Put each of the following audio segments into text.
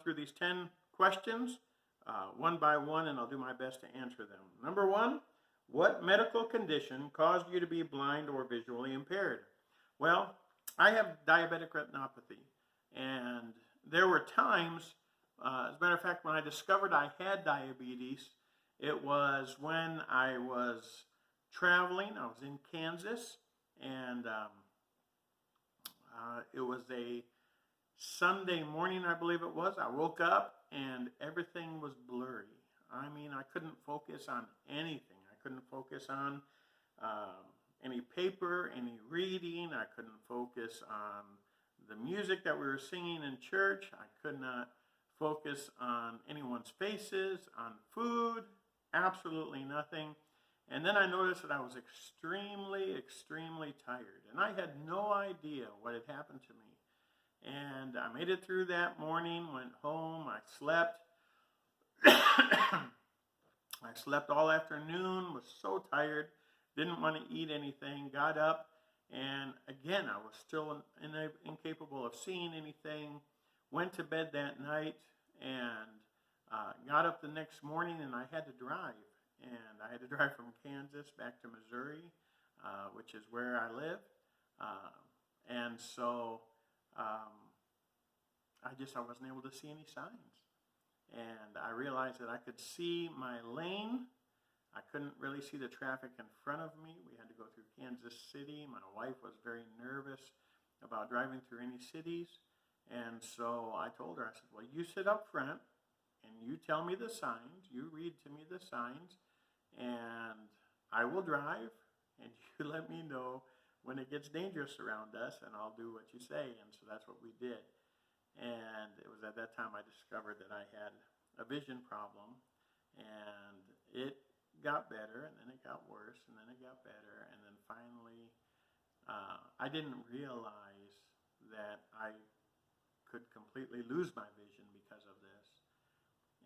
through these 10 questions one by one, and I'll do my best to answer them. Number one, what medical condition caused you to be blind or visually impaired? Well, I have diabetic retinopathy, and there were times, as a matter of fact, when I discovered I had diabetes, it was when I was traveling. I was in Kansas, and it was a Sunday morning, I believe it was. I woke up, and everything was blurry. I mean, I couldn't focus on anything. I couldn't focus on any paper, any reading. I couldn't focus on the music that we were singing in church. I could not focus on anyone's faces, on food, absolutely nothing. And then I noticed that I was extremely, extremely tired. And I had no idea what had happened to me. And I made it through that morning, went home, I slept. I slept all afternoon, was so tired, didn't want to eat anything, got up, and again, I was still incapable of seeing anything. Went to bed that night, and got up the next morning, and I had to drive. And I had to drive from Kansas back to Missouri, which is where I live. And so I wasn't able to see any signs. And I realized that I could see my lane. I couldn't really see the traffic in front of me. We had to go through Kansas City. My wife was very nervous about driving through any cities. And so I told her, I said, well, you sit up front and you tell me the signs. You read to me the signs. And I will drive, and you let me know when it gets dangerous around us, and I'll do what you say. And so that's what we did. And it was at that time I discovered that I had a vision problem, and it got better, and then it got worse, and then it got better, and then finally I didn't realize that I could completely lose my vision because of this.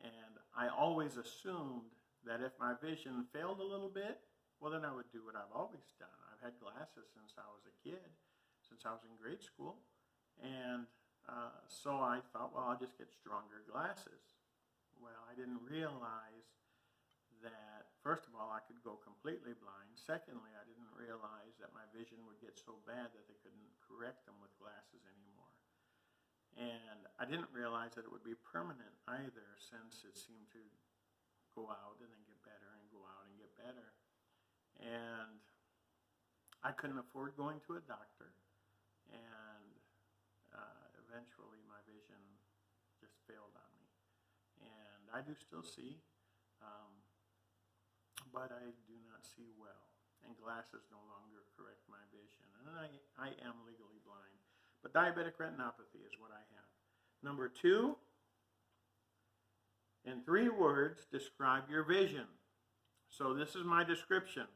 And I always assumed that if my vision failed a little bit, well, then I would do what I've always done. I've had glasses since I was a kid, since I was in grade school. And so I thought, well, I'll just get stronger glasses. Well, I didn't realize that, first of all, I could go completely blind. Secondly, I didn't realize that my vision would get so bad that they couldn't correct them with glasses anymore. And I didn't realize that it would be permanent either, since it seemed to go out and then get better and go out and get better. And I couldn't afford going to a doctor. And eventually my vision just failed on me. And I do still see, but I do not see well. And glasses no longer correct my vision. And I am legally blind. But diabetic retinopathy is what I have. Number two, in 3 words, describe your vision. So this is my description.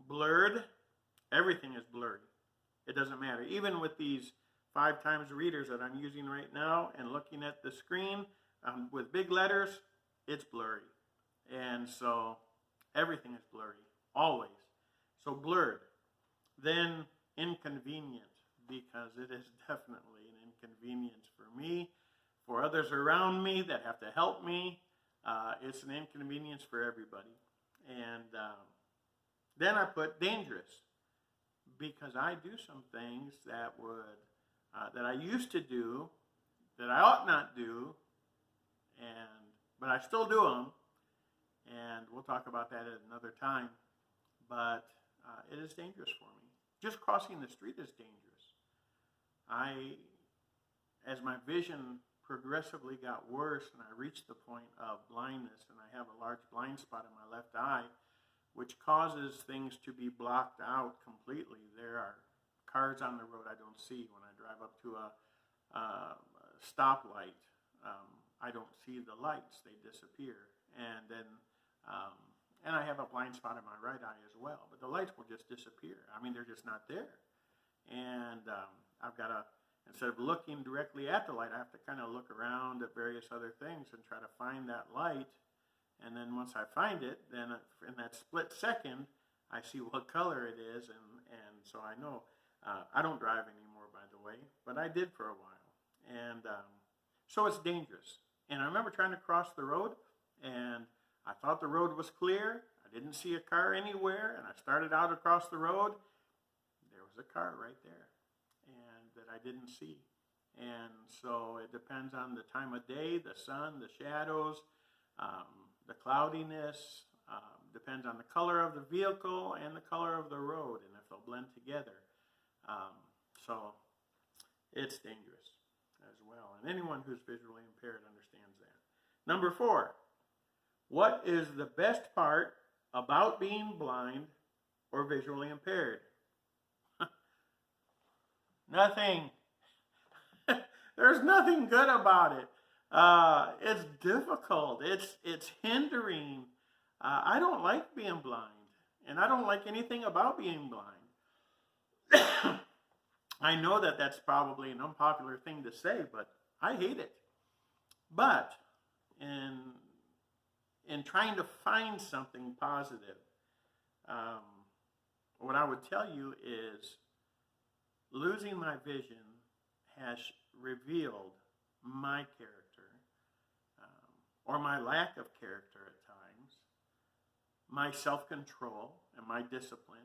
Blurred. Everything is blurry. It doesn't matter. Even with these 5 times readers that I'm using right now and looking at the screen with big letters, it's blurry. And so everything is blurry, always. So blurred. Then inconvenient, because it is definitely an inconvenience for me, for others around me that have to help me. It's an inconvenience for everybody. And then I put dangerous, because I do some things that that I used to do, that I ought not do, but I still do them. And we'll talk about that at another time. But it is dangerous for me. Just crossing the street is dangerous. As my vision progressively got worse and I reached the point of blindness, and I have a large blind spot in my left eye, which causes things to be blocked out completely. There are cars on the road I don't see. When I drive up to a stoplight, I don't see the lights. They disappear. And then and I have a blind spot in my right eye as well. But the lights will just disappear. I mean, they're just not there. And I've got to, instead of looking directly at the light, I have to kind of look around at various other things and try to find that light. And then once I find it, then in that split second, I see what color it is. And so I know. I don't drive anymore, by the way, but I did for a while. And So it's dangerous. And I remember trying to cross the road, and I thought the road was clear. I didn't see a car anywhere, and I started out across the road. There was a car right there, and that I didn't see. And so it depends on the time of day, the sun, the shadows, the cloudiness, depends on the color of the vehicle and the color of the road, and if they'll blend together. So it's dangerous as well. And anyone who's visually impaired understands that. Number 4, what is the best part about being blind or visually impaired? Nothing. There's nothing good about it. It's difficult. It's hindering. I don't like being blind, and I don't like anything about being blind. I know that that's probably an unpopular thing to say, but I hate it. But in trying to find something positive, what I would tell you is losing my vision has revealed my character, or my lack of character at times, my self-control and my discipline,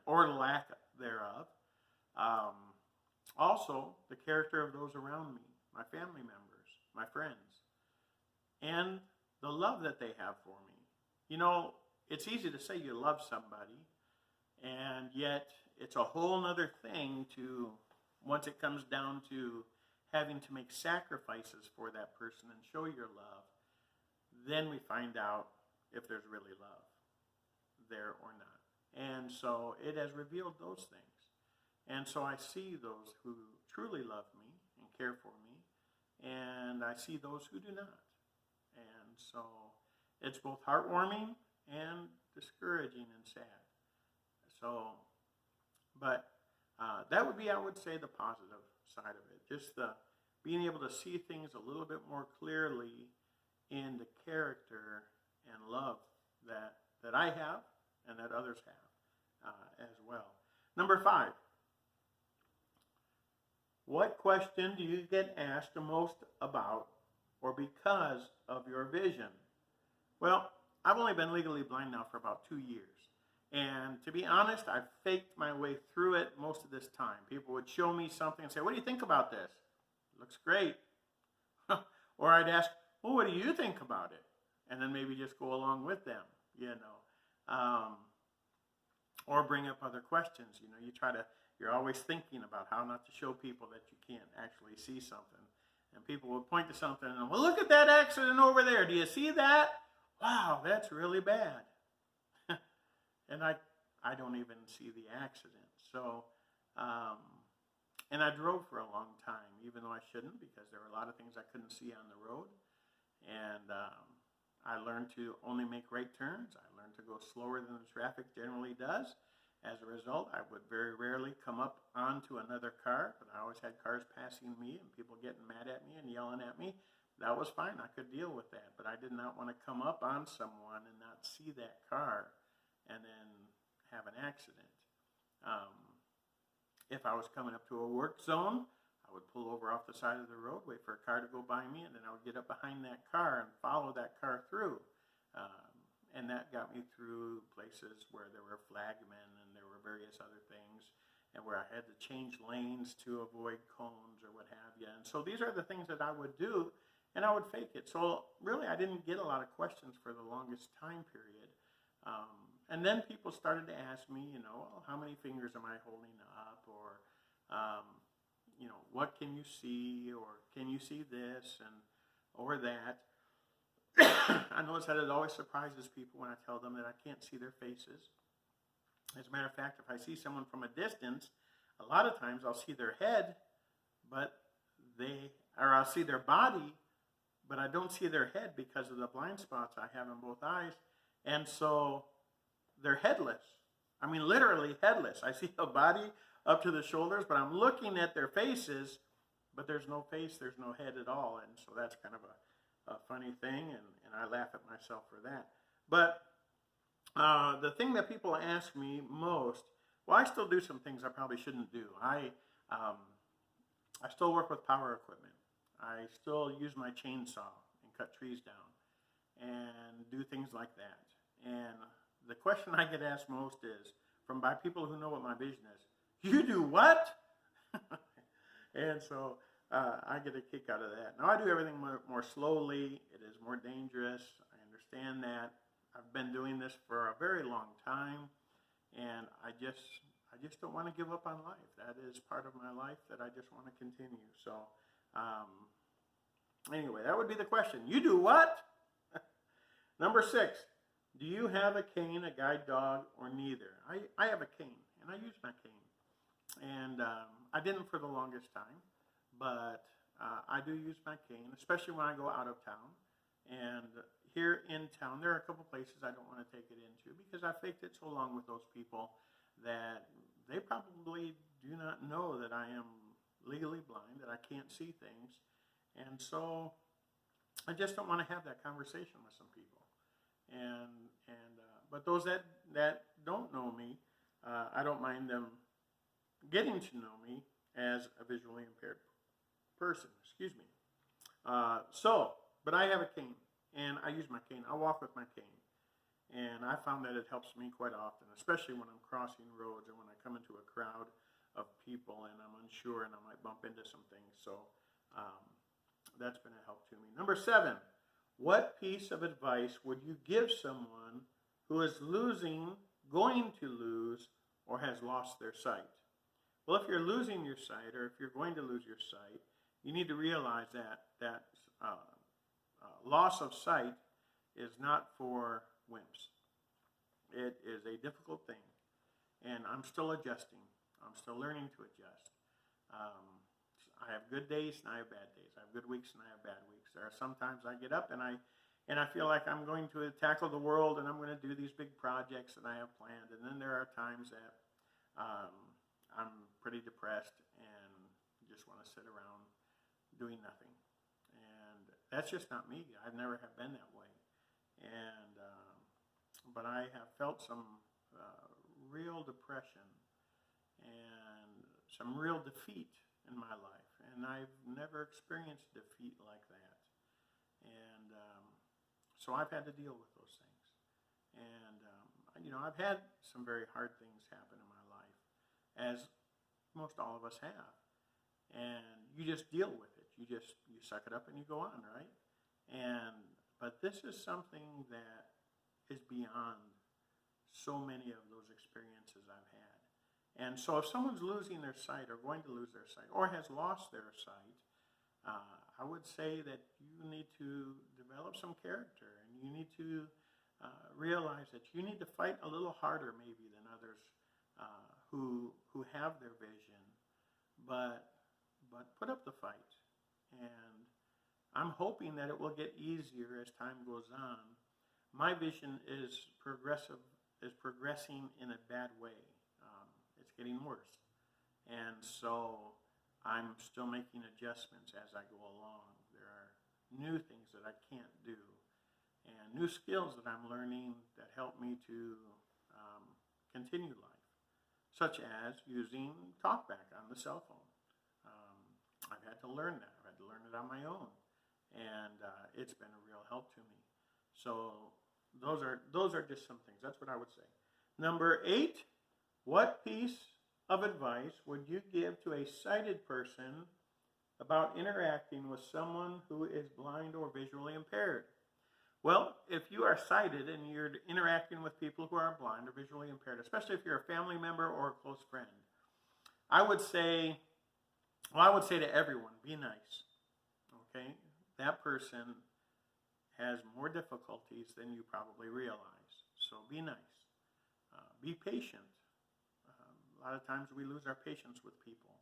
or lack thereof. Also, the character of those around me, my family members, my friends, and the love that they have for me. You know, it's easy to say you love somebody, and yet it's a whole nother thing to, once it comes down to having to make sacrifices for that person and show your love, then we find out if there's really love there or not. And so it has revealed those things. And so I see those who truly love me and care for me, and I see those who do not. And so it's both heartwarming and discouraging and sad. So, but that would be, I would say, the positive side of it. Just being able to see things a little bit more clearly in the character and love that I have and that others have as well. Number 5. What question do you get asked the most about or because of your vision? Well, I've only been legally blind now for about 2 years. And to be honest, I've faked my way through it most of this time. People would show me something and say, what do you think about this? It looks great. Or I'd ask, well, what do you think about it? And then maybe just go along with them, you know. Or bring up other questions. You know, you're always thinking about how not to show people that you can't actually see something. And people will point to something and, well, look at that accident over there. Do you see that? Wow, that's really bad. And I don't even see the accident. So, and I drove for a long time, even though I shouldn't, because there were a lot of things I couldn't see on the road. And I learned to only make right turns. I learned to go slower than the traffic generally does. As a result, I would very rarely come up onto another car, but I always had cars passing me and people getting mad at me and yelling at me. That was fine. I could deal with that. But I did not want to come up on someone and not see that car and then have an accident. If I was coming up to a work zone, I would pull over off the side of the road, wait for a car to go by me, and then I would get up behind that car and follow that car through. And that got me through places where there were flagmen and there were various other things, and where I had to change lanes to avoid cones or what have you. And so these are the things that I would do, and I would fake it. So really, I didn't get a lot of questions for the longest time period. And then people started to ask me, you know, well, how many fingers am I holding up? Or, you know, what can you see? Or can you see this? Or that. I notice that it always surprises people when I tell them that I can't see their faces. As a matter of fact, if I see someone from a distance, a lot of times I'll see their head, or I'll see their body, but I don't see their head because of the blind spots I have in both eyes. And so they're headless. I mean, literally headless. I see a body up to the shoulders, but I'm looking at their faces, but there's no face, there's no head at all. And so that's kind of a funny thing, and I laugh at myself for that. But the thing that people ask me most, well, I still do some things I probably shouldn't do. I still work with power equipment. I still use my chainsaw and cut trees down and do things like that. And the question I get asked most is by people who know what my vision is. You do what? And so I get a kick out of that. Now I do everything more slowly. It is more dangerous. I understand that. I've been doing this for a very long time, and I just don't want to give up on life. That is part of my life that I just want to continue. So anyway, that would be the question. You do what? Number 6. Do you have a cane, a guide dog, or neither? I have a cane, and I use my cane. And I didn't for the longest time, but I do use my cane, especially when I go out of town. And here in town, there are a couple places I don't want to take it into because I faked it so long with those people that they probably do not know that I am legally blind, that I can't see things. And so I just don't want to have that conversation with some people. But those that don't know me, I don't mind them getting to know me as a visually impaired person. Excuse me. But I have a cane, and I use my cane. I walk with my cane, and I found that it helps me quite often, especially when I'm crossing roads and when I come into a crowd of people and I'm unsure and I might bump into some things. So that's been a help to me. Number 7. What piece of advice would you give someone who is going to lose, or has lost their sight? Well, if you're losing your sight, or if you're going to lose your sight, you need to realize that loss of sight is not for wimps. It is a difficult thing, and I'm still adjusting. I'm still learning to adjust. I have good days and I have bad days. I have good weeks and I have bad weeks. There are sometimes I get up and I feel like I'm going to tackle the world and I'm going to do these big projects that I have planned. And then there are times that I'm pretty depressed and just want to sit around doing nothing. And that's just not me. I've never have been that way. And but I have felt some real depression and some real defeat in my life. And I've never experienced defeat like that. And so I've had to deal with those things. And, I've had some very hard things happen in my life, as most all of us have. And you just deal with it. You suck it up and you go on, right? But this is something that is beyond so many of those experiences I've had. And so if someone's losing their sight or going to lose their sight or has lost their sight, I would say that you need to develop some character, and you need to realize that you need to fight a little harder maybe than others who have their vision, but put up the fight. And I'm hoping that it will get easier as time goes on. My vision is progressing in a bad way. It's getting worse. And so I'm still making adjustments as I go along. There are new things that I can't do and new skills that I'm learning that help me to continue life, such as using TalkBack on the cell phone. I've had to learn that. I've had to learn it on my own. And it's been a real help to me. So those are just some things. That's what I would say. Number 8, what piece of advice would you give to a sighted person about interacting with someone who is blind or visually impaired? Well, if you are sighted and you're interacting with people who are blind or visually impaired, especially if you're a family member or a close friend, I would say to everyone, be nice. Okay? That person has more difficulties than you probably realize. So be nice. Be patient. A lot of times we lose our patience with people.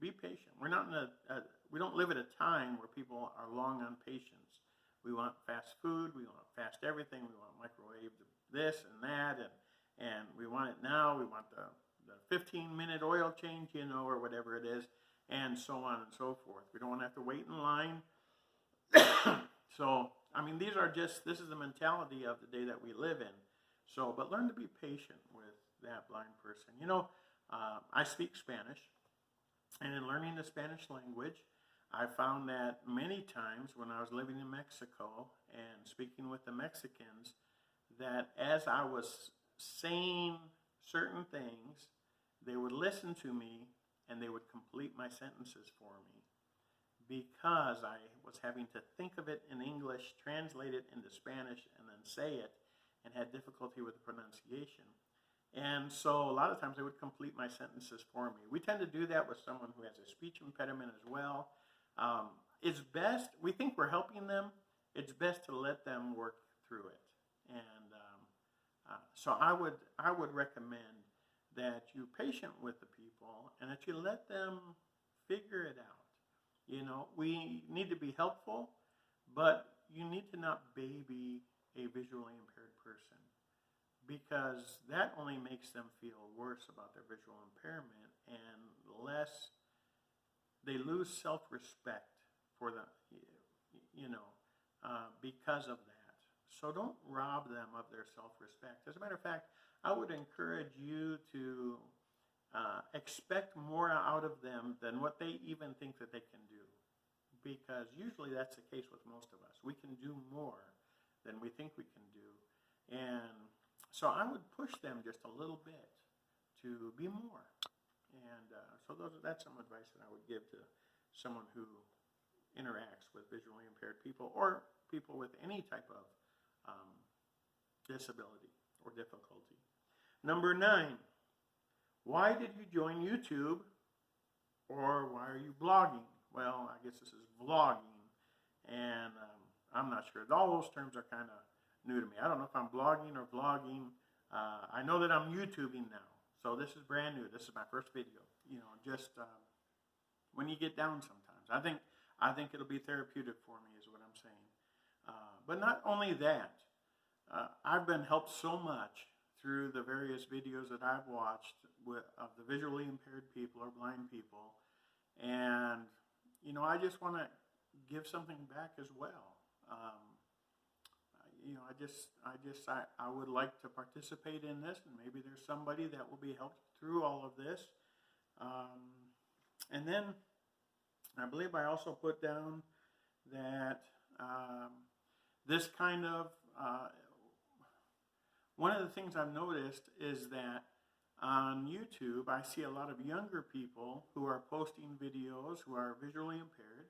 Be patient. We're not we don't live at a time where people are long on patience. We want fast food. We want fast everything. We want microwave this and that, and we want it now. We want the 15-minute oil change, or whatever it is, and so on and so forth. We don't want to have to wait in line. So, this is the mentality of the day that we live in. So, but learn to be patient with that blind person. I speak Spanish, and in learning the Spanish language, I found that many times when I was living in Mexico and speaking with the Mexicans, that as I was saying certain things, they would listen to me and they would complete my sentences for me because I was having to think of it in English, translate it into Spanish, and then say it, and had difficulty with the pronunciation. And so a lot of times they would complete my sentences for me. We tend to do that with someone who has a speech impediment as well. It's best, we think we're helping them, it's best to let them work through it. And so I would recommend that you're patient with the people and that you let them figure it out. You know, we need to be helpful, but you need to not baby a visually impaired person, because that only makes them feel worse about their visual impairment, and they lose self-respect for the, because of that. So don't rob them of their self-respect. As a matter of fact, I would encourage you to expect more out of them than what they even think that they can do, because usually that's the case with most of us. We can do more than we think we can do, and so I would push them just a little bit to be more. And so that's some advice that I would give to someone who interacts with visually impaired people or people with any type of disability or difficulty. Number 9, why did you join YouTube, or why are you blogging? Well, I guess this is vlogging, and I'm not sure. All those terms are kind of new to me. I don't know if I'm blogging or vlogging. I know that I'm YouTubing now, so this is brand new. This is my first video. You know, just when you get down sometimes. I think it'll be therapeutic for me is what I'm saying. But not only that, I've been helped so much through the various videos that I've watched of the visually impaired people or blind people. And, you know, I just want to give something back as well. I would like to participate in this, and maybe there's somebody that will be helped through all of this. And then I believe I also put down that this kind of, one of the things I've noticed is that on YouTube, I see a lot of younger people who are posting videos who are visually impaired,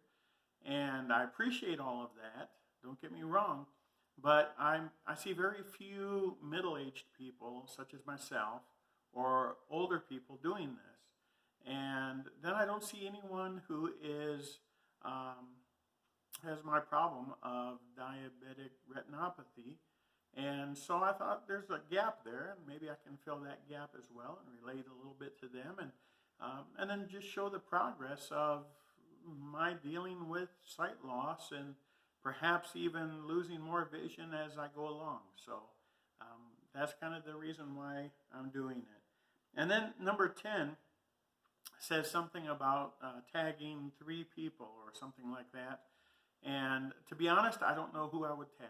and I appreciate all of that, don't get me wrong, but I see very few middle-aged people, such as myself, or older people doing this. And then I don't see anyone who is has my problem of diabetic retinopathy. And so I thought there's a gap there, and maybe I can fill that gap as well and relate a little bit to them, and then just show the progress of my dealing with sight loss and perhaps even losing more vision as I go along. So that's kind of the reason why I'm doing it. And then number 10 says something about tagging 3 people or something like that. And to be honest, I don't know who I would tag.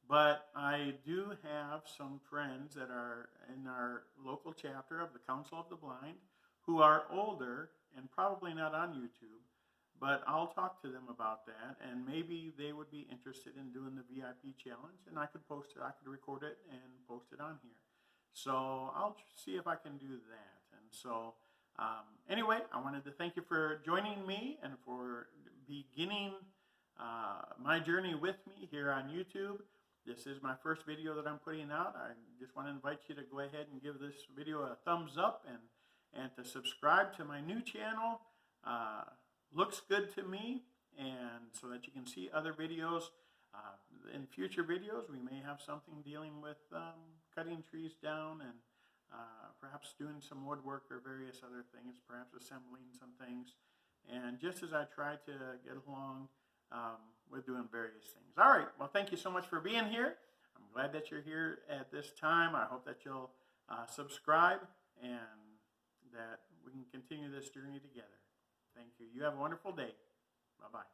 But I do have some friends that are in our local chapter of the Council of the Blind who are older and probably not on YouTube. But I'll talk to them about that, and maybe they would be interested in doing the VIP challenge, and I could post it, I could record it and post it on here. So I'll see if I can do that. And so anyway, I wanted to thank you for joining me and for beginning my journey with me here on YouTube. This is my first video that I'm putting out. I just want to invite you to go ahead and give this video a thumbs up and to subscribe to my new channel. Looks good to me, and so that you can see other videos. In future videos, we may have something dealing with cutting trees down and perhaps doing some woodwork or various other things, perhaps assembling some things. And just as I try to get along with doing various things. All right, well, thank you so much for being here. I'm glad that you're here at this time. I hope that you'll subscribe and that we can continue this journey together. Thank you. You have a wonderful day. Bye-bye.